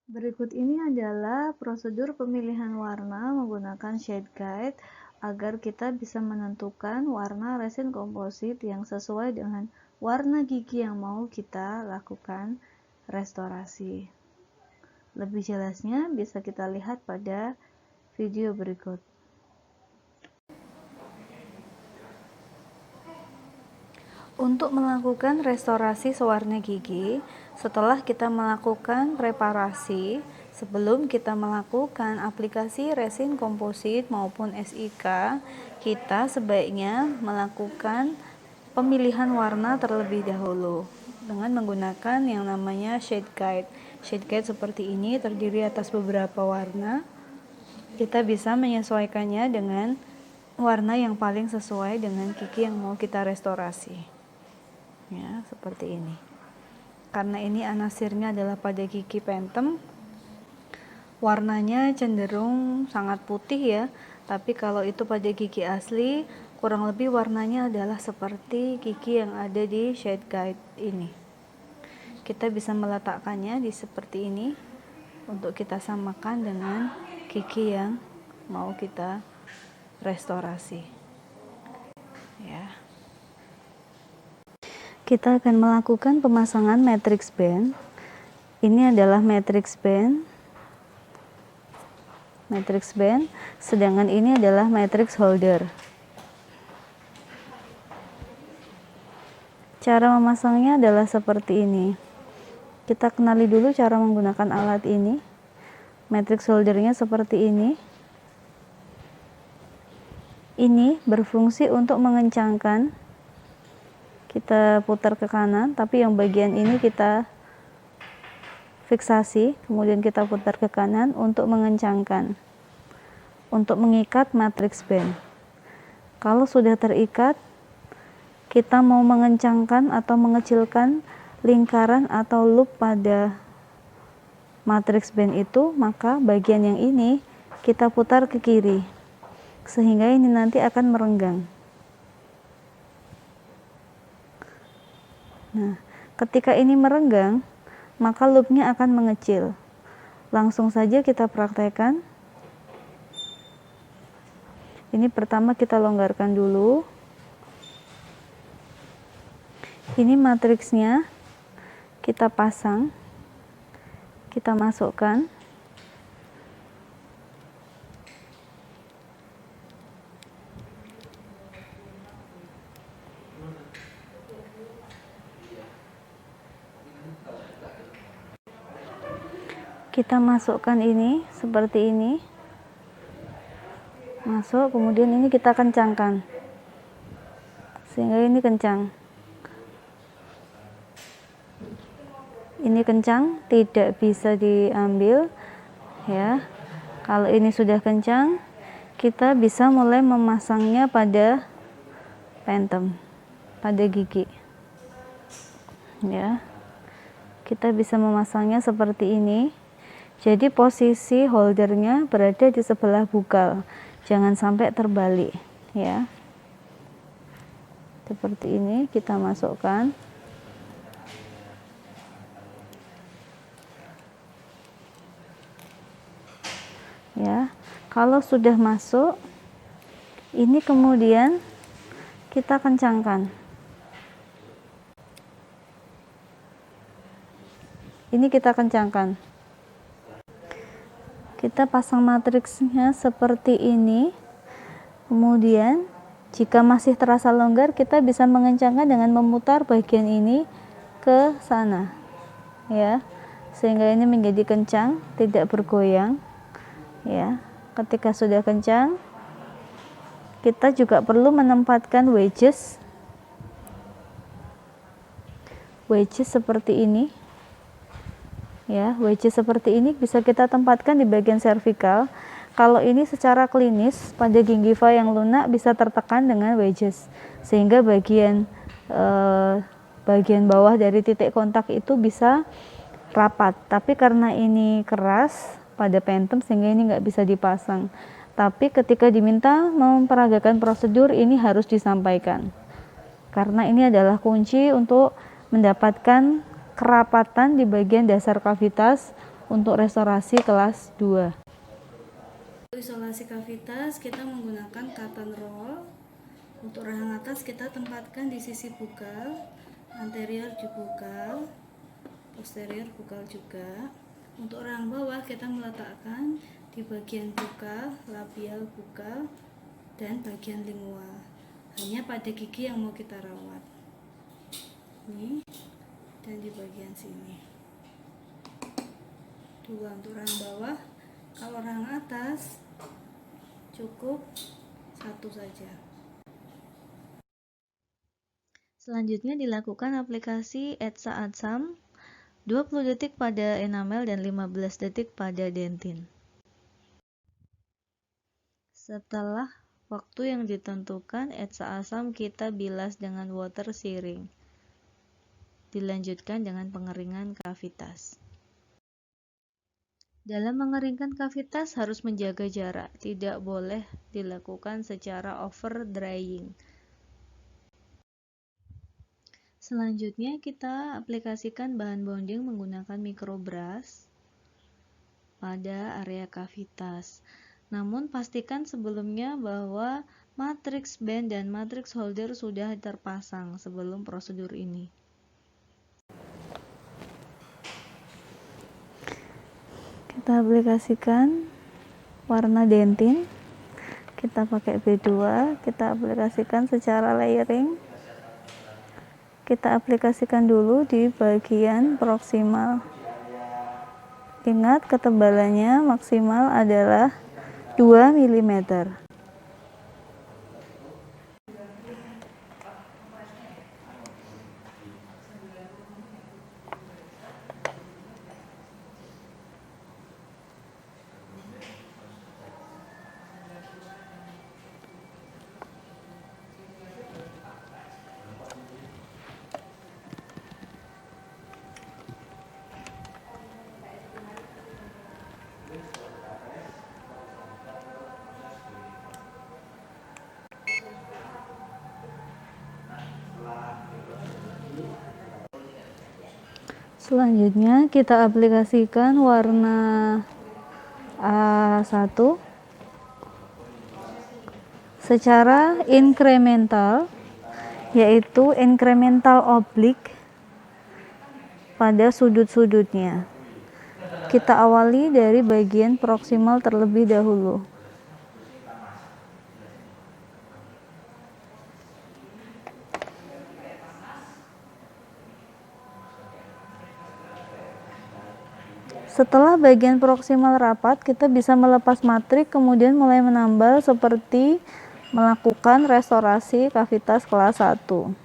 Berikut ini adalah prosedur pemilihan warna menggunakan shade guide agar kita bisa menentukan warna resin komposit yang sesuai dengan warna gigi yang mau kita lakukan restorasi. Lebih jelasnya bisa kita lihat pada video berikut. Untuk melakukan restorasi sewarna gigi, setelah kita melakukan preparasi, sebelum kita melakukan aplikasi resin komposit maupun SIK, kita sebaiknya melakukan pemilihan warna terlebih dahulu dengan menggunakan yang namanya shade guide. Shade guide seperti ini terdiri atas beberapa warna. Kita bisa menyesuaikannya dengan warna yang paling sesuai dengan gigi yang mau kita restorasi. Ya, seperti ini. Karena ini anasirnya adalah pada gigi pentem, warnanya cenderung sangat putih ya, tapi kalau itu pada gigi asli, kurang lebih warnanya adalah seperti gigi yang ada di shade guide ini. Kita bisa meletakkannya di seperti ini untuk kita samakan dengan gigi yang mau kita restorasi. Ya. Kita akan melakukan pemasangan matrix band. Ini adalah matrix band, sedangkan ini adalah matrix holder. Cara memasangnya adalah seperti ini. Kita kenali dulu cara menggunakan alat ini. Matrix holdernya seperti ini. Ini berfungsi untuk mengencangkan. Kita putar ke kanan, tapi yang bagian ini kita fiksasi, kemudian kita putar ke kanan untuk mengencangkan, untuk mengikat matrix band. Kalau sudah terikat, kita mau mengencangkan atau mengecilkan lingkaran atau loop pada matrix band itu, maka bagian yang ini kita putar ke kiri, sehingga ini nanti akan merenggang. Nah, ketika ini merenggang, maka loopnya akan mengecil. Langsung saja kita praktekkan. Ini pertama kita longgarkan dulu. Ini matriksnya kita pasang, kita masukkan. Kita masukkan ini seperti ini, masuk, kemudian ini kita kencangkan sehingga ini kencang. Ini kencang, tidak bisa diambil ya. Kalau ini sudah kencang, kita bisa mulai memasangnya pada pentem, pada gigi ya. Kita bisa memasangnya seperti ini. Jadi posisi holdernya berada di sebelah bugal, jangan sampai terbalik ya. Seperti ini kita masukkan. Ya, kalau sudah masuk, ini kemudian kita kencangkan. Ini kita kencangkan. Kita pasang matriksnya seperti ini. Kemudian jika masih terasa longgar, kita bisa mengencangkan dengan memutar bagian ini ke sana ya, sehingga ini menjadi kencang, tidak bergoyang ya. Ketika sudah kencang, kita juga perlu menempatkan wedges seperti ini ya. Wedges seperti ini bisa kita tempatkan di bagian servikal. Kalau ini secara klinis pada gingiva yang lunak bisa tertekan dengan wedges, sehingga bagian bawah dari titik kontak itu bisa rapat. Tapi karena ini keras pada pentem sehingga ini nggak bisa dipasang. Tapi ketika diminta memperagakan prosedur, ini harus disampaikan, karena ini adalah kunci untuk mendapatkan kerapatan di bagian dasar kavitas untuk restorasi kelas 2. Untuk isolasi kavitas kita menggunakan cotton roll. Untuk rahang atas kita tempatkan di sisi bukal, anterior di bukal, posterior bukal juga. Untuk rahang bawah kita meletakkan di bagian bukal, labial bukal, dan bagian lingual. Hanya pada gigi yang mau kita rawat. Ini dan di bagian sini. 2 untuk rahang bawah. Kalau rahang atas cukup 1 saja. Selanjutnya dilakukan aplikasi Etsa Adsam 20 detik pada enamel dan 15 detik pada dentin. Setelah waktu yang ditentukan, Etsa Asam kita bilas dengan water searing. Dilanjutkan dengan pengeringan kavitas. Dalam mengeringkan kavitas harus menjaga jarak, tidak boleh dilakukan secara over drying. Selanjutnya kita aplikasikan bahan bonding menggunakan microbrush pada area kavitas. Namun pastikan sebelumnya bahwa matrix band dan matrix holder sudah terpasang sebelum prosedur ini. Kita aplikasikan warna dentin. Kita pakai B2, kita aplikasikan secara layering. Kita aplikasikan dulu di bagian proksimal. Ingat ketebalannya maksimal adalah 2 mm. Selanjutnya kita aplikasikan warna A1 secara incremental, yaitu incremental oblique pada sudut-sudutnya. Kita awali dari bagian proksimal terlebih dahulu. Setelah bagian proksimal rapat, kita bisa melepas matrik, kemudian mulai menambal seperti melakukan restorasi kavitas kelas 1.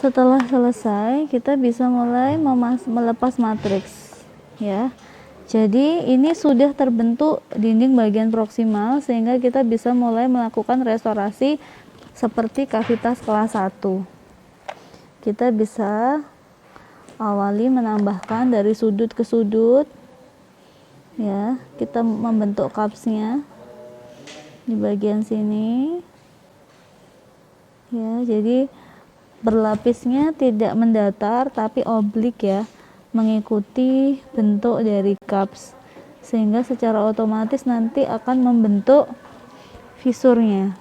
Setelah selesai, kita bisa mulai melepas matriks, ya. Jadi ini sudah terbentuk dinding bagian proksimal sehingga kita bisa mulai melakukan restorasi seperti kavitas kelas 1. Kita bisa awali menambahkan dari sudut ke sudut, ya. Kita membentuk cupsnya di bagian sini, ya. Jadi berlapisnya tidak mendatar tapi oblik, ya, mengikuti bentuk dari cups, sehingga secara otomatis nanti akan membentuk visurnya.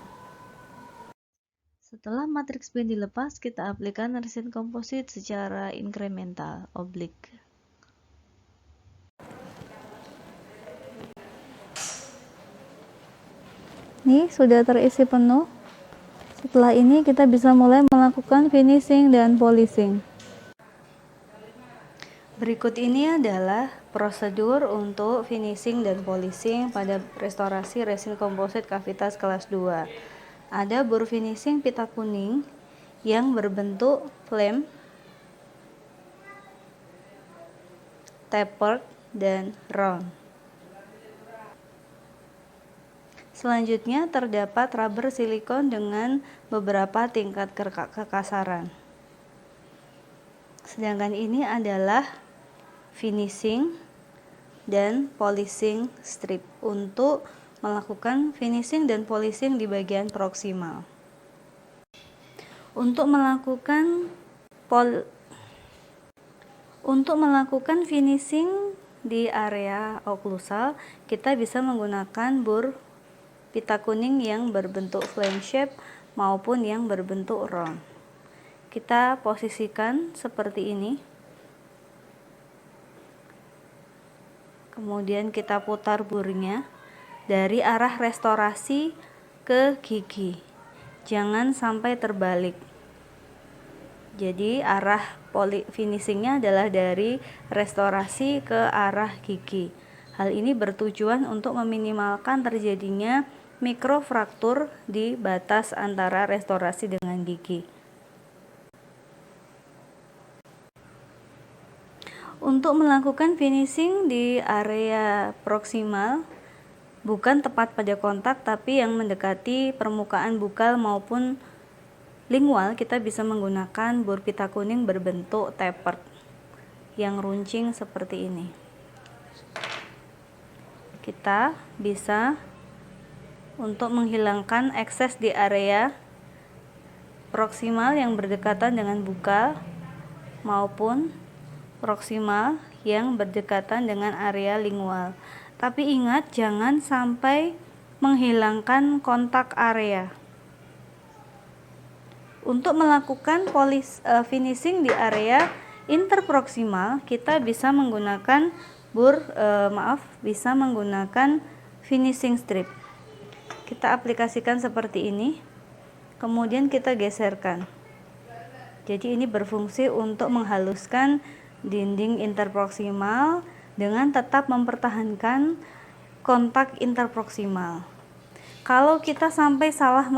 Setelah matriks band dilepas, kita aplikasikan resin komposit secara incremental oblik. Ini sudah terisi penuh. Setelah ini kita bisa mulai melakukan finishing dan polishing. Berikut ini adalah prosedur untuk finishing dan polishing pada restorasi resin komposit kavitas kelas 2. Ada bor finishing pita kuning yang berbentuk flame, tapered, dan round. Selanjutnya terdapat rubber silikon dengan beberapa tingkat kekasaran. Sedangkan ini adalah finishing dan polishing strip untuk melakukan finishing dan polishing di bagian proksimal. Untuk melakukan finishing di area oklusal, kita bisa menggunakan bur pita kuning yang berbentuk flame shape maupun yang berbentuk round. Kita posisikan seperti ini. Kemudian kita putar burnya dari arah restorasi ke gigi. Jangan sampai terbalik. Jadi arah finishingnya adalah dari restorasi ke arah gigi. Hal ini bertujuan untuk meminimalkan terjadinya mikrofraktur di batas antara restorasi dengan gigi. Untuk melakukan finishing di area proksimal, bukan tepat pada kontak tapi yang mendekati permukaan bukal maupun lingual, kita bisa menggunakan bur pita kuning berbentuk tapered yang runcing seperti ini. Kita bisa untuk menghilangkan ekses di area proksimal yang berdekatan dengan bukal maupun proksimal yang berdekatan dengan area lingual. Tapi ingat, jangan sampai menghilangkan kontak area. Untuk melakukan finishing di area interproksimal, kita bisa menggunakan bisa menggunakan finishing strip. Kita aplikasikan seperti ini, kemudian kita geserkan. Jadi ini berfungsi untuk menghaluskan dinding interproksimal dengan tetap mempertahankan kontak interproksimal. Kalau kita sampai salah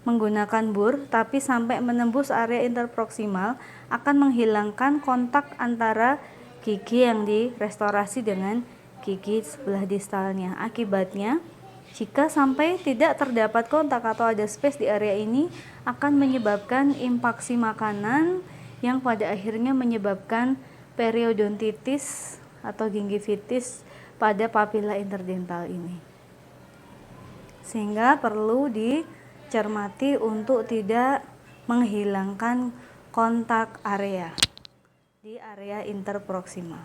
menggunakan bur tapi sampai menembus area interproksimal, akan menghilangkan kontak antara gigi yang direstorasi dengan gigi sebelah distalnya. Akibatnya, jika sampai tidak terdapat kontak atau ada space di area ini, akan menyebabkan impaksi makanan yang pada akhirnya menyebabkan periodontitis atau gingivitis pada papila interdental ini. Sehingga perlu dicermati untuk tidak menghilangkan kontak area di area interproksimal.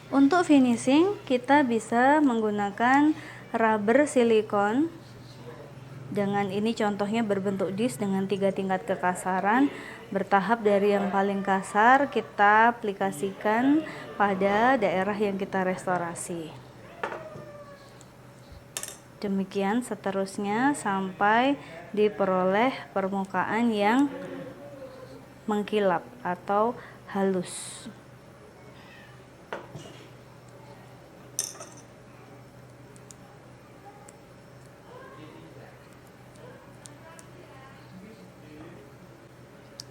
Untuk finishing, kita bisa menggunakan rubber silikon. Dengan ini contohnya berbentuk disk dengan 3 tingkat kekasaran. Bertahap dari yang paling kasar kita aplikasikan pada daerah yang kita restorasi. Demikian seterusnya sampai diperoleh permukaan yang mengkilap atau halus.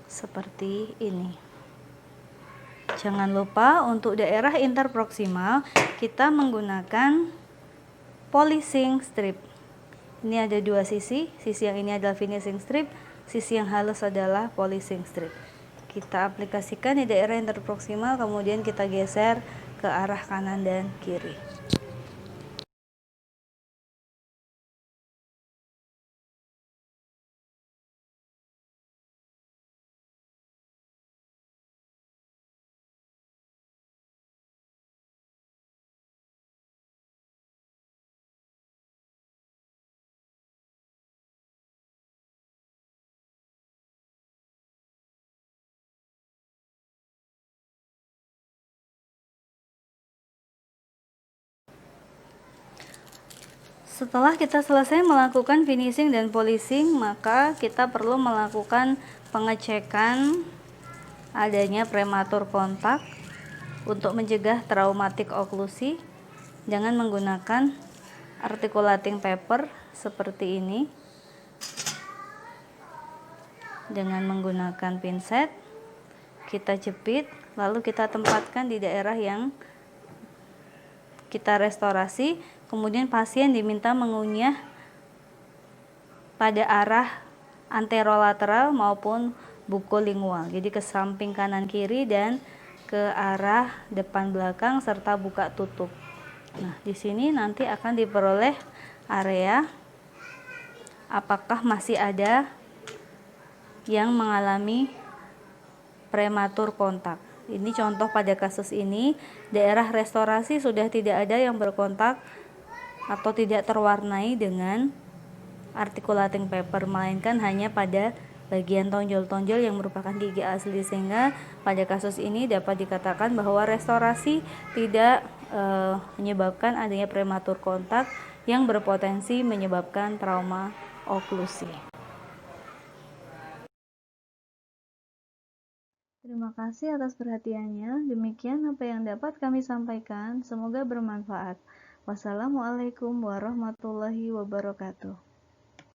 Seperti ini. Jangan lupa untuk daerah interproksimal kita menggunakan polishing strip. Ini ada 2 sisi yang ini adalah finishing strip, sisi yang halus adalah polishing strip. Kita aplikasikan di daerah interproksimal, kemudian kita geser ke arah kanan dan kiri. Setelah kita selesai melakukan finishing dan polishing, maka kita perlu melakukan pengecekan adanya prematur kontak untuk mencegah traumatik oklusi dengan menggunakan articulating paper seperti ini. Dengan menggunakan pinset, kita jepit, lalu kita tempatkan di daerah yang kita restorasi. Kemudian pasien diminta mengunyah pada arah anterolateral maupun bukolingual, jadi ke samping kanan kiri dan ke arah depan belakang serta buka tutup. Nah, di sini nanti akan diperoleh area apakah masih ada yang mengalami prematur kontak. Ini contoh pada kasus ini, daerah restorasi sudah tidak ada yang berkontak atau tidak terwarnai dengan articulating paper, melainkan hanya pada bagian tonjol-tonjol yang merupakan gigi asli, sehingga pada kasus ini dapat dikatakan bahwa restorasi tidak menyebabkan adanya prematur kontak yang berpotensi menyebabkan trauma oklusi. Terima kasih atas perhatiannya. Demikian apa yang dapat kami sampaikan. Semoga bermanfaat. Wassalamualaikum warahmatullahi wabarakatuh.